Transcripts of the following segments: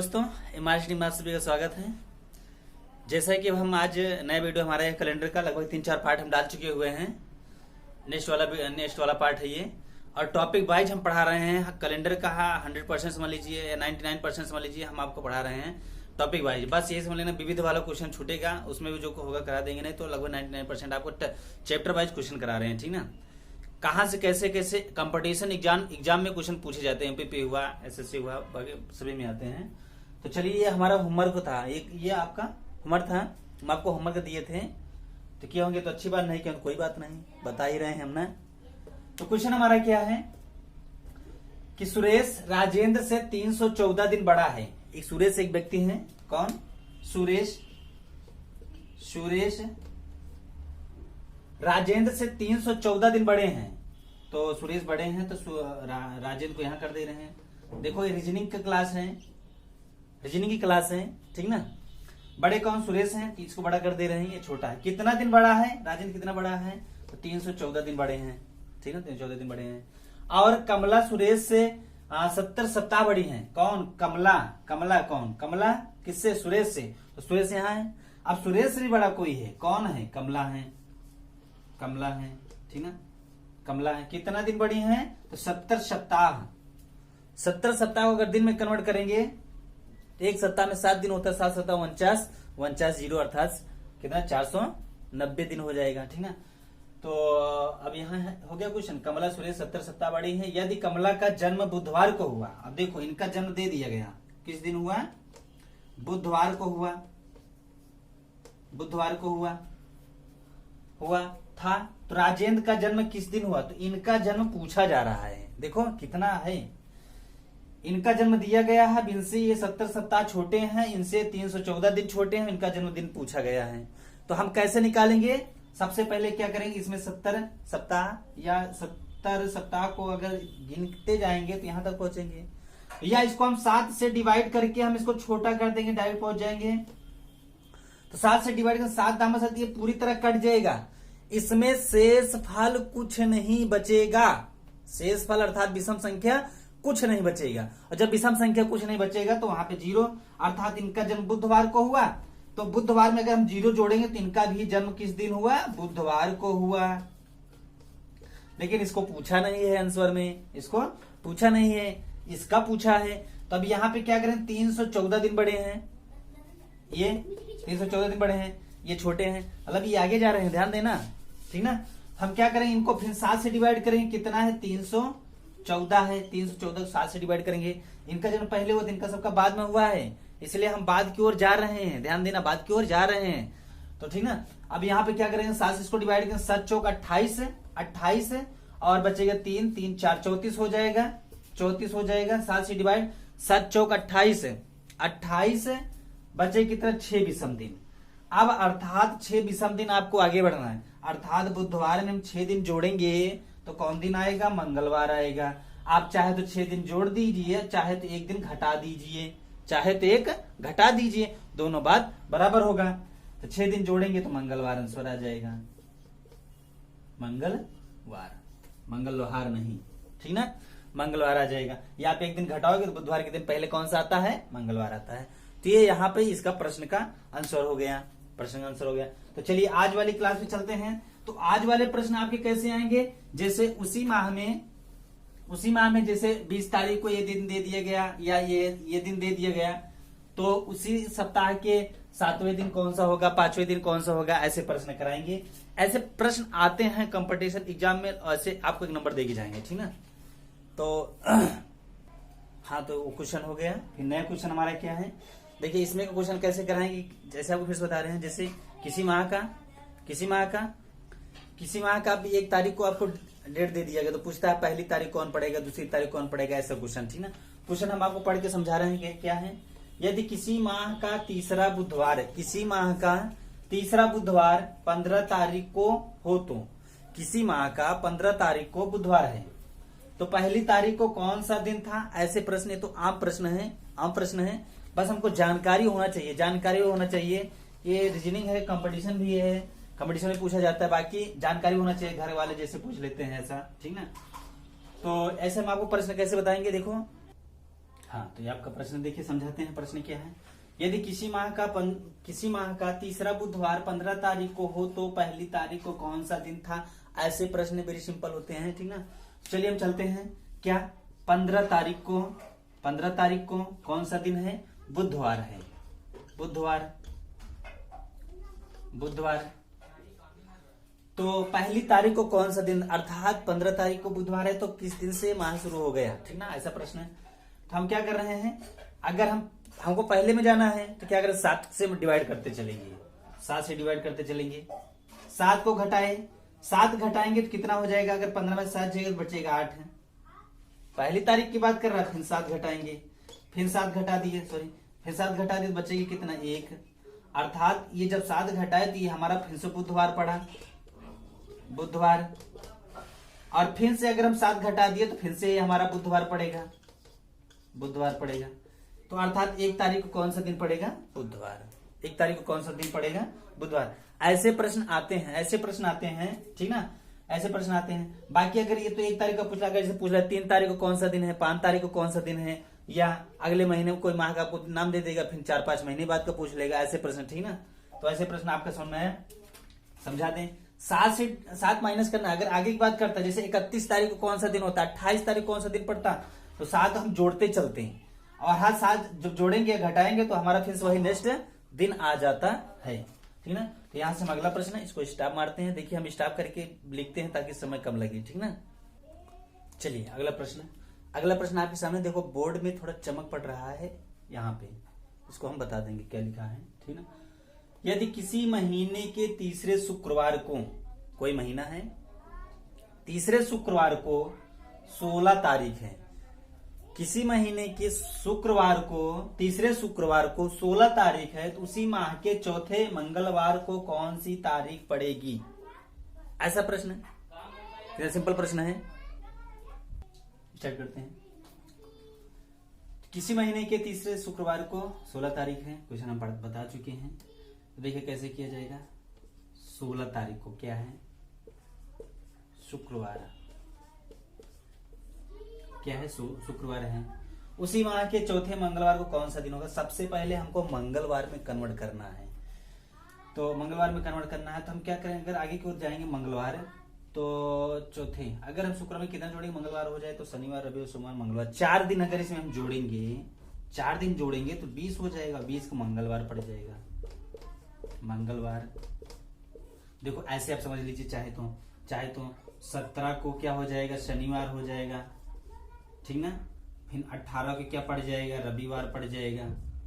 दोस्तों, इमाजिनी में आप सभी का स्वागत है। जैसा कि हम आज नया वीडियो हमारा है कैलेंडर का, लगभग 3-4 पार्ट हम डाल चुके हुए हैं। नेक्स्ट वाला पार्ट है ये। और टॉपिक वाइज हम पढ़ा रहे हैं कैलेंडर का 100% समझ लीजिए या 99% समझ लीजिए, हम आपको पढ़ा रहे हैं टॉपिक वाइज। बस ये समझ लेना विविध वाला क्वेश्चन छूटेगा, उसमें भी जो होगा करा देंगे, नहीं तो लगभग 99% आपको चैप्टर वाइज क्वेश्चन करा रहे हैं, ठीक ना। कहाँ से कैसे कैसे कंपटीशन एग्जाम में क्वेश्चन पूछे जाते हैं, एमपीपी हुआ, एसएससी हुआ, बाकी सभी में आते हैं। तो चलिए, ये हमारा होमवर्क था, ये आपका होमवर्क था, हम आपको होमवर्क दिए थे। तो किया होंगे तो अच्छी बात, नहीं किया तो कोई बात नहीं, बता ही रहे हैं हमने। तो क्वेश्चन हमारा क्या है कि सुरेश राजेंद्र से 314 दिन बड़ा है। एक सुरेश एक व्यक्ति है, कौन? सुरेश राजेंद्र से 314 दिन बड़े हैं। तो सुरेश बड़े हैं तो राजेंद्र को यहां कर दे रहे हैं। देखो, ये रीजनिंग का क्लास है, रीजनिंग की क्लास है, ठीक ना। बड़े कौन? सुरेश हैं, तो इसको बड़ा कर दे रहे हैं, ये छोटा है। कितना दिन बड़ा है राजेंद्र, कितना बड़ा है? तो 314 दिन बड़े हैं, ठीक ना, 314 दिन बड़े हैं। और कमला सुरेश से 70 सप्ताह बड़ी है। कौन? कमला कौन? कमला किससे? सुरेश से। तो सुरेश यहाँ है। अब सुरेश से भी बड़ा कोई है, कौन है? कमला है, ठीक ना, कमला है। कितना दिन बड़ी है? तो 70 सप्ताह। 70 सप्ताह को अगर दिन में कन्वर्ट करेंगे तो एक सप्ताह में 7 दिन होता है, 7 सप्ताह 49 जीरो, अर्थात कितना? 490 दिन हो जाएगा, ठीक ना। तो अब यहाँ हो गया क्वेश्चन, कमला सुरेश 70 सप्ताह बड़ी है। यदि कमला का जन्म बुधवार को हुआ, अब देखो इनका जन्म दे दिया गया, किस दिन हुआ? बुधवार को हुआ था। तो राजेंद्र का जन्म किस दिन हुआ? तो इनका जन्म पूछा जा रहा है। देखो कितना है, इनका जन्म दिया गया है, इनसे ये 70 सप्ताह छोटे हैं, इनसे 314 दिन छोटे हैं, इनका जन्मदिन पूछा गया है। तो हम कैसे निकालेंगे? सबसे पहले क्या करेंगे, इसमें 70 सप्ताह या 70 सप्ताह को अगर गिनते जाएंगे तो यहां तक पहुंचेंगे, या इसको हम 7 से डिवाइड करके हम इसको छोटा कर देंगे, डायरेक्ट पहुंच जाएंगे। तो 7 से डिवाइड कर 7 दामा 7, ये पूरी तरह कट जाएगा। इसमें शेष फल कुछ नहीं बचेगा, शेष फल अर्थात विषम संख्या कुछ नहीं बचेगा। और जब विषम संख्या कुछ नहीं बचेगा तो वहां पे जीरो, अर्थात इनका जन्म बुधवार को हुआ, तो बुधवार में अगर हम जीरो जोड़ेंगे तो इनका भी जन्म किस दिन हुआ? बुधवार को हुआ। लेकिन इसको पूछा नहीं है आंसर में, इसको पूछा नहीं है, इसका पूछा है। तो अब यहाँ पे क्या करें, 314 दिन बड़े हैं, ये 314 दिन बड़े हैं, ये छोटे हैं, मतलब ये आगे जा रहे हैं, ध्यान देना, ठीक ना। हम क्या करेंगे, इनको फिर 7 से डिवाइड करेंगे, कितना है? 314 है, 314 को 7 से डिवाइड करेंगे। इनका जन्म पहले हुआ, इनका सबका बाद में हुआ है, इसलिए हम बाद की ओर जा रहे हैं, ध्यान देना, बाद की ओर जा रहे हैं, तो ठीक ना। अब यहाँ पे क्या करेंगे, 7 से इसको डिवाइड करेंगे, 7 चौक 28 और बचेगा 3, 3 4 34 हो जाएगा, 34 हो जाएगा। 7 से डिवाइड, 7 चौक 28 बचे कितना? 6 विषम दिन। अब अर्थात 6 विषम दिन आपको आगे बढ़ना है, अर्थात बुधवार में हम 6 दिन जोड़ेंगे तो कौन दिन आएगा? मंगलवार आएगा। आप चाहे तो 6 दिन जोड़ दीजिए, चाहे तो 1 दिन घटा दीजिए, दोनों बात बराबर होगा। तो 6 दिन जोड़ेंगे तो मंगलवार आंसर आ जाएगा, मंगलवार नहीं, ठीक ना, मंगलवार आ जाएगा। या आप 1 दिन घटाओगे तो बुधवार के दिन पहले कौन सा आता है? मंगलवार आता है। तो ये यहाँ पे इसका प्रश्न का आंसर हो गया, तो चलिए आज वाली क्लास में चलते हैं। तो आज वाले प्रश्न आपके कैसे आएंगे, जैसे उसी माह में जैसे 20 तारीख को ये दिन दे दिया गया या ये दिन दे दिया गया, तो उसी सप्ताह के 7वें दिन कौन सा होगा, 5वें दिन कौन सा होगा, ऐसे प्रश्न कराएंगे। ऐसे प्रश्न आते हैं कंपटीशन एग्जाम में, ऐसे आपको एक नंबर देके जाएंगे, ठीक ना। तो हाँ, तो वो क्वेश्चन हो गया। फिर नया क्वेश्चन हमारा क्या है, देखिए इसमें का क्वेश्चन कैसे कराएंगे, जैसे आपको फिर से बता रहे हैं, जैसे किसी माह का 1 तारीख को आपको डेट दे दिया गया, तो पूछता है पहली तारीख कौन पड़ेगा, दूसरी तारीख कौन पड़ेगा, ऐसा क्वेश्चन, ठीक ना। क्वेश्चन हम आपको पढ़ के समझा रहे हैं कि क्या है। यदि किसी माह का तीसरा बुधवार 15 तारीख को हो, तो किसी माह का 15 तारीख को बुधवार है, तो पहली तारीख को कौन सा दिन था, ऐसे प्रश्न। तो आम प्रश्न है, बस हमको जानकारी होना चाहिए। ये रीजनिंग है, कंपटीशन भी है, कंपटीशन में पूछा जाता है, बाकी जानकारी होना चाहिए, घर वाले जैसे पूछ लेते हैं ऐसा, ठीक ना। तो ऐसे हम आपको प्रश्न कैसे बताएंगे, देखो हाँ, तो ये आपका प्रश्न देखिए, समझाते हैं प्रश्न क्या है। यदि किसी माह का तीसरा बुधवार 15 तारीख को हो तो पहली तारीख को कौन सा दिन था। ऐसे प्रश्न वेरी सिंपल होते हैं, ठीक ना। चलिए हम चलते हैं, क्या 15 तारीख को कौन सा दिन है, बुधवार है, बुधवार। तो पहली तारीख को कौन सा दिन, अर्थात 15 तारीख को बुधवार है तो किस दिन से माह शुरू हो गया, ठीक ना, ऐसा प्रश्न है। तो हम क्या कर रहे हैं, अगर हमको पहले में जाना है तो क्या करें, 7 से डिवाइड करते चलेंगे, 7 से डिवाइड करते चलेंगे। 7 को घटाएंगे तो कितना हो जाएगा, अगर 15 में 7 जाएगा तो बचेगा 8 है। पहली तारीख की बात कर रहा है, फिर 7 घटाएंगे, फिर 7 घटा दिए तो बचेगी कितना, 1। अर्थात ये जब 7 घटाए तो ये हमारा फिर से बुधवार पड़ा, और फिर से अगर हम 7 घटा दिए तो फिर से हमारा बुधवार पड़ेगा। तो अर्थात 1 तारीख को कौन सा दिन पड़ेगा, बुधवार। 1 तारीख को कौन सा दिन पड़ेगा, बुधवार। ऐसे प्रश्न आते हैं, ठीक ना, ऐसे प्रश्न आते हैं। बाकी अगर ये तो 1 तारीख का पूछ रहा, जैसे पूछ रहा है 3 तारीख को कौन सा दिन है, 5 तारीख को कौन सा दिन है, या अगले महीने में कोई माह का आपको नाम दे देगा, फिर 4-5 महीने बाद का पूछ लेगा, ऐसे प्रश्न, ठीक ना। तो ऐसे प्रश्न आपका समझ में है, समझा दें। 7 से 7 माइनस करना, अगर आगे की बात करता है, जैसे 31 तारीख को कौन सा दिन होता है, 28 तारीख को कौन सा दिन पड़ता, तो 7 हम जोड़ते चलते हैं, और हर 7 जब जोड़ेंगे घटाएंगे तो हमारा फिर से वही नेक्स्ट दिन आ जाता है, ठीक ना। तो यहां से हम अगला प्रश्न है, इसको स्टॉप मारते हैं। देखिए हम स्टॉप करके लिखते हैं ताकि समय कम लगे, ठीक ना। चलिए अगला प्रश्न आपके सामने देखो, बोर्ड में थोड़ा चमक पड़ रहा है यहाँ पे, इसको हम बता देंगे क्या लिखा है, ठीक ना। यदि किसी महीने के तीसरे शुक्रवार को, कोई महीना है, तीसरे शुक्रवार को 16 तारीख है, किसी महीने के शुक्रवार को, तीसरे शुक्रवार को 16 तारीख है, तो उसी माह के चौथे मंगलवार को कौन सी तारीख पड़ेगी, ऐसा प्रश्न है। कितना सिंपल प्रश्न है, स्टार्ट करते हैं। किसी महीने के तीसरे शुक्रवार को 16 तारीख है, क्वेश्चन हम बता चुके हैं। तो देखिए कैसे किया जाएगा, 16 तारीख को क्या है, शुक्रवार, क्या है, शुक्रवार है। उसी माह के चौथे मंगलवार को कौन सा दिन होगा। सबसे पहले हमको मंगलवार में कन्वर्ट करना है, तो मंगलवार में कन्वर्ट करना है तो हम क्या करेंगे, अगर आगे की ओर जाएंगे मंगलवार, तो चौथे, अगर हम शुक्रवार में कितना जोड़ेंगे, मंगलवार हो जाए तो शनिवार, रविवार, सोमवार, मंगलवार, 4 दिन अगर इसमें हम जोड़ेंगे, 4 दिन जोड़ेंगे तो 20 हो जाएगा, 20 को मंगलवार पड़ जाएगा, मंगलवार। देखो ऐसे आप समझ लीजिए, चाहे तो 17 को क्या हो जाएगा, शनिवार हो जाएगा, ठीक ना। फिर 18 को क्या पड़ जाएगा, रविवार पड़ जाएगा,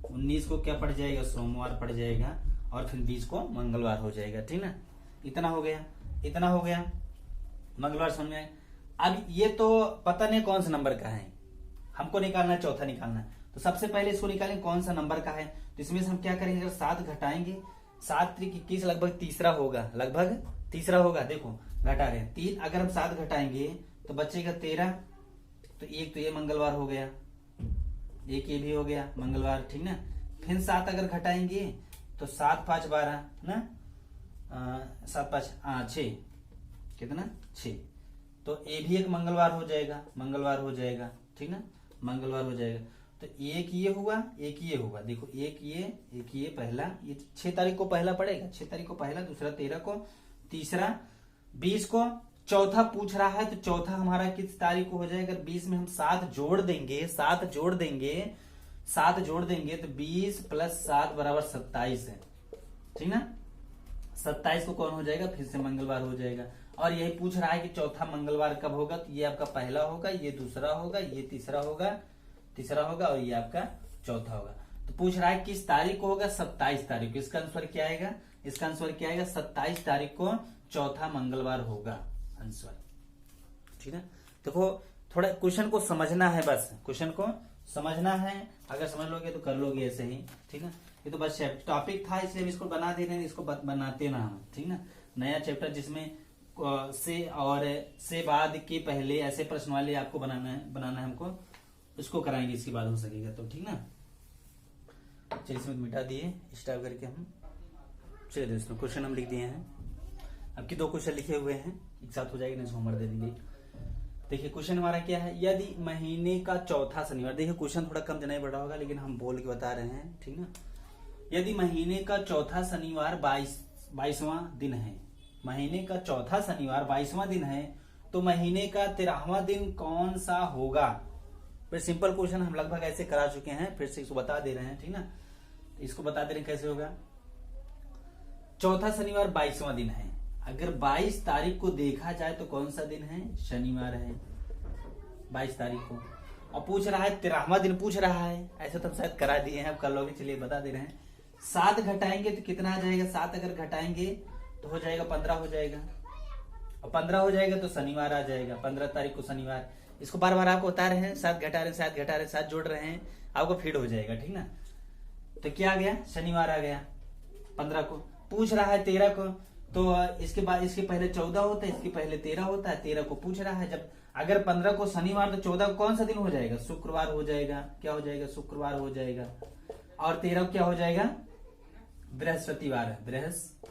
19 को क्या पड़ जाएगा, सोमवार पड़ जाएगा, और फिर 20 को मंगलवार हो जाएगा, ठीक ना। इतना हो गया मंगलवार समझ में। अब ये तो पता नहीं कौन सा नंबर का है, हमको निकालना है, चौथा निकालना है। तो सबसे पहले इसको निकालेंगे कौन सा नंबर का है। तो इसमें से हम क्या करेंगे, अगर 7 घटाएंगे, 7 × 21 लगभग तीसरा होगा, देखो घटा रहे हैं 3, अगर हम 7 घटाएंगे तो बचेगा 13, तो एक तो ये मंगलवार हो गया, एक ये भी हो गया मंगलवार, ठीक ना। फिर 7 अगर घटाएंगे तो 7 × 5 = 12 ना, 7 × 5 = 6, कितना 6, तो ये भी एक मंगलवार हो जाएगा, ठीक ना, मंगलवार हो जाएगा। तो एक ये हुआ, देखो एक ये पहला, ये 6 तारीख को पहला पड़ेगा, 6 तारीख को पहला, दूसरा 13 को, तीसरा 20 को, चौथा पूछ रहा है तो चौथा हमारा किस तारीख को हो जाएगा। 20 में हम 7 जोड़ देंगे तो 20 + 7 = 27 है, ठीक ना। 27 को कौन हो जाएगा, फिर से मंगलवार हो जाएगा। और यही पूछ रहा है कि चौथा मंगलवार कब होगा, तो ये आपका पहला होगा, ये दूसरा होगा, ये तीसरा होगा और ये आपका चौथा होगा। तो पूछ रहा है किस तारीख को होगा, 27 तारीख को। इसका आंसर क्या आएगा, 27 तारीख को चौथा मंगलवार होगा आंसर, ठीक है। देखो थोड़ा क्वेश्चन को समझना है, बस क्वेश्चन को समझना है, अगर समझ लोगे तो कर लोगे ऐसे ही, ठीक है। ये तो बस टॉपिक था इसलिए इसको बना दे रहे हैं, इसको बनाते ना हम, ठीक ना। नया चैप्टर जिसमें से बाद के पहले ऐसे प्रश्न वाले आपको बनाना है हमको, उसको कराएंगे, इसके बाद हो सकेगा तो, ठीक ना। चलिए इसमें मिटा दिए, स्टॉप करके हम चलिए दोस्तों क्वेश्चन हम लिख दिए हैं। अब की 2 क्वेश्चन लिखे हुए हैं, एक साथ हो जाएगा, नहीं होमवर्क दे देंगे। देखिए क्वेश्चन हमारा क्या है, यदि महीने का चौथा शनिवार, देखिए क्वेश्चन थोड़ा कम जनाई बड़ा होगा लेकिन हम बोल के बता रहे हैं, ठीक ना। यदि महीने का चौथा शनिवार 22वां दिन है, महीने का चौथा शनिवार 22वां दिन है, तो महीने का 13वां दिन कौन सा होगा। फिर सिंपल क्वेश्चन हम लगभग ऐसे करा चुके हैं, फिर से इसको बता दे रहे हैं, ठीक ना। इसको बता दे रहे हैं कैसे होगा। चौथा शनिवार 22वां दिन है, अगर 22 तारीख को देखा जाए तो कौन सा दिन है, शनिवार है 22 तारीख को। और पूछ रहा है 13वां दिन पूछ रहा है, ऐसे तो हम शायद करा दिए हैं, अब कर लोगे, चलिए बता दे रहे हैं। 7 घटाएंगे तो कितना आ जाएगा, 7 अगर घटाएंगे तो हो जाएगा 15 हो जाएगा, और 15 हो जाएगा तो शनिवार आ जाएगा, 15 तारीख को शनिवार। इसको बार बार आपको बता रहे हैं, 7 घटा रहे हैं, 7 घटा रहे हैं, 7 जोड़ रहे हैं, आपको फीड हो जाएगा, ठीक ना। तो क्या आ गया, शनिवार आ गया। 15 को पूछ रहा है 13 को, तो इसके बाद इसके पहले 14 होता है, इसके पहले 13 होता है, 13 को पूछ रहा है। जब अगर 15 को शनिवार तो 14 को कौन सा दिन हो जाएगा, शुक्रवार हो जाएगा। क्या हो जाएगा, शुक्रवार हो जाएगा। और 13 को क्या हो जाएगा, बृहस्पतिवार, बृहस्पतिवार,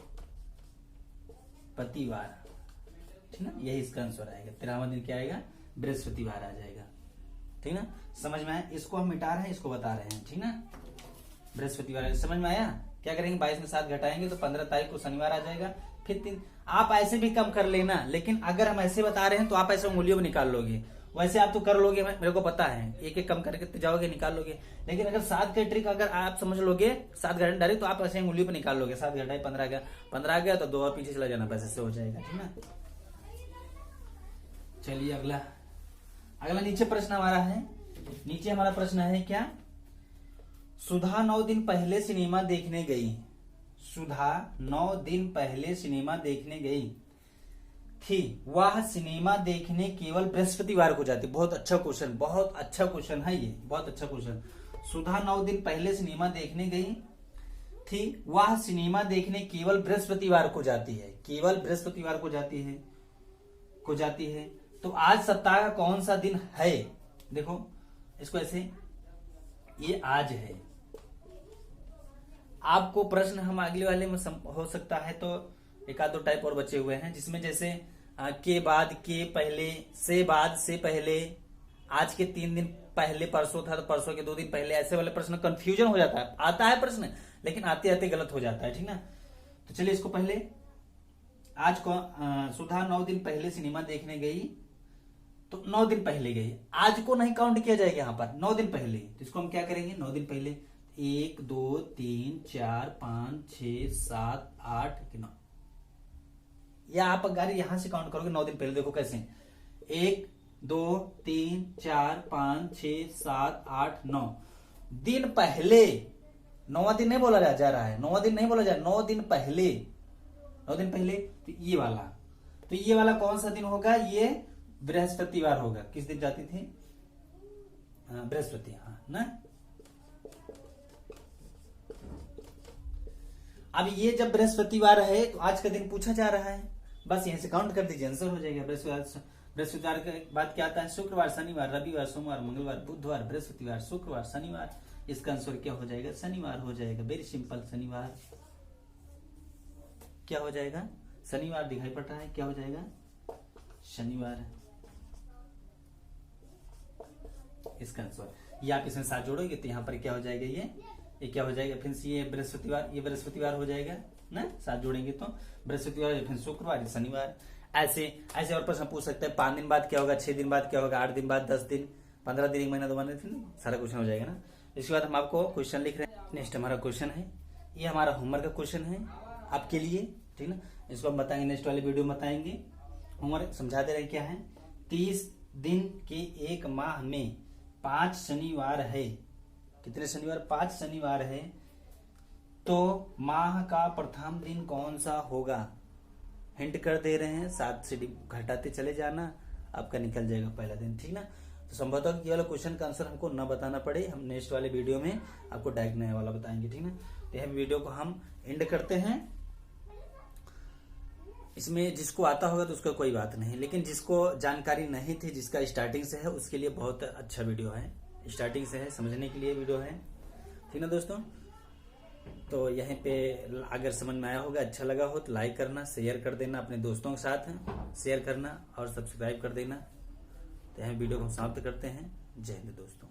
ठीक ना। यही इसका आंसर आएगा, 13वां दिन क्या आएगा, बृहस्पतिवार आ जाएगा, ठीक ना। समझ में आया, इसको हम मिटा रहे हैं, इसको बता रहे हैं, ठीक ना। बृहस्पतिवार समझ में आया। क्या करेंगे, 22 में 7 घटाएंगे तो 15 तारीख को शनिवार आ जाएगा। फिर 3, आप ऐसे भी कम कर लेना, लेकिन अगर हम ऐसे बता रहे हैं तो आप ऐसे उंगलियों में निकाल लोगे, वैसे आप तो कर लोगे, मेरे को पता है, एक एक कम करके जाओगे निकाल लोगे। लेकिन अगर 7 का ट्रिक अगर आप समझ लोगे, 7 घटाए डायरेक्ट, तो आप ऐसे उंगलियों पे निकाल लोगे। 7 घटाए 15 गया, 15 आ गया तो 2 और पीछे चला जाना, बस ऐसे हो जाएगा, ठीक ना। चलिए अगला नीचे प्रश्न हमारा है। नीचे हमारा प्रश्न है क्या, सुधा 9 दिन पहले सिनेमा देखने गई। सुधा 9 दिन पहले सिनेमा देखने गई थी, वह सिनेमा देखने केवल बृहस्पतिवार को जाती। बहुत अच्छा क्वेश्चन, बहुत अच्छा क्वेश्चन है ये, बहुत अच्छा क्वेश्चन। सुधा 9 दिन पहले सिनेमा देखने गई थी, वह सिनेमा देखने केवल बृहस्पतिवार को जाती है, केवल बृहस्पतिवार को जाती है। तो आज सप्ताह का कौन सा दिन है, देखो इसको ऐसे, ये आज है। आपको प्रश्न हम अगले वाले में हो सकता है तो एक आध 2 टाइप और बचे हुए हैं, जिसमें जैसे के बाद, के पहले, से बाद, से पहले, आज के 3 दिन पहले, परसों था तो परसों के 2 दिन पहले, ऐसे वाले प्रश्न कंफ्यूजन हो जाता है। आता है प्रश्न लेकिन आते आते गलत हो जाता है, ठीक ना। तो चलिए इसको पहले, आज को सुधा 9 दिन पहले सिनेमा देखने गई, तो 9 दिन पहले गई, आज को नहीं काउंट किया जाएगा यहाँ पर, 9 दिन पहले। तो इसको हम क्या करेंगे, 9 दिन पहले, 1 2 3 4 5 6 7 8 9, या आप अगर यहां से काउंट करोगे 9 दिन पहले, देखो कैसे, 1 2 3 4 5 6 7 8 9 दिन पहले। 9वां दिन नहीं बोला जा रहा है, 9वां दिन नहीं बोला जा रहा, 9 दिन पहले, 9 दिन पहले। तो ये वाला कौन सा दिन होगा, ये बृहस्पतिवार होगा। किस दिन जाती थी, बृहस्पति, हाँ ना। अब ये जब बृहस्पतिवार है तो आज का दिन पूछा जा रहा है, बस यहीं से काउंट कर दीजिए, आंसर हो जाएगा। बृहस्पतिवार के बाद क्या आता है, शुक्रवार, शनिवार, रविवार, सोमवार, मंगलवार, बुधवार, बृहस्पतिवार, शुक्रवार, शनिवार। इसका आंसर क्या हो जाएगा, शनिवार हो जाएगा। वेरी सिंपल, शनिवार क्या हो जाएगा, शनिवार दिखाई पड़ रहा है, क्या हो जाएगा, शनिवार। इसका आंसर, ये आप इसमें 7 जोड़ोगे तो यहाँ पर क्या हो जाएगा, ये क्या हो जाएगा, फिर से ये बृहस्पतिवार हो जाएगा ना, 7 जोड़ेंगे तो बृहस्पतिवार, फिर शुक्रवार, शनिवार। ऐसे और प्रश्न पूछ सकते हैं, 5 दिन बाद क्या होगा, 6 दिन बाद क्या होगा, 8 दिन बाद, 10 दिन, 15 दिन, 1 महीना, 2 महीने, सारा क्वेश्चन हो जाएगा ना। इसके बाद हम आपको क्वेश्चन लिख रहे हैं। नेक्स्ट हमारा क्वेश्चन है, ये हमारा होमवर्क का क्वेश्चन है आपके लिए, ठीक ना। इसको हम बताएंगे, नेक्स्ट वाले वीडियो में बताएंगे। होमवर्क समझा दे रहे क्या है, 30 दिन के एक माह में 5 शनिवार है। कितने शनिवार, 5 शनिवार है, तो माह का प्रथम दिन कौन सा होगा। हिंट कर दे रहे हैं, 7 से घटाते चले जाना, आपका निकल जाएगा पहला दिन, ठीक ना। तो संभवतः ये वाला क्वेश्चन का आंसर हमको न बताना पड़े, हम नेक्स्ट वाले वीडियो में आपको डायरेक्ट नया वाला बताएंगे, ठीक ना। तो यह वीडियो को हम एंड करते हैं। इसमें जिसको आता होगा तो उसका कोई बात नहीं, लेकिन जिसको जानकारी नहीं थी, जिसका स्टार्टिंग से है, उसके लिए बहुत अच्छा वीडियो है, स्टार्टिंग से है, समझने के लिए वीडियो है, ठीक ना दोस्तों। तो यहीं पे अगर समझ में आया होगा, अच्छा लगा हो तो लाइक करना, शेयर कर देना, अपने दोस्तों के साथ शेयर करना और सब्सक्राइब कर देना। तो हम वीडियो को समाप्त करते हैं। जय हिंद दोस्तों।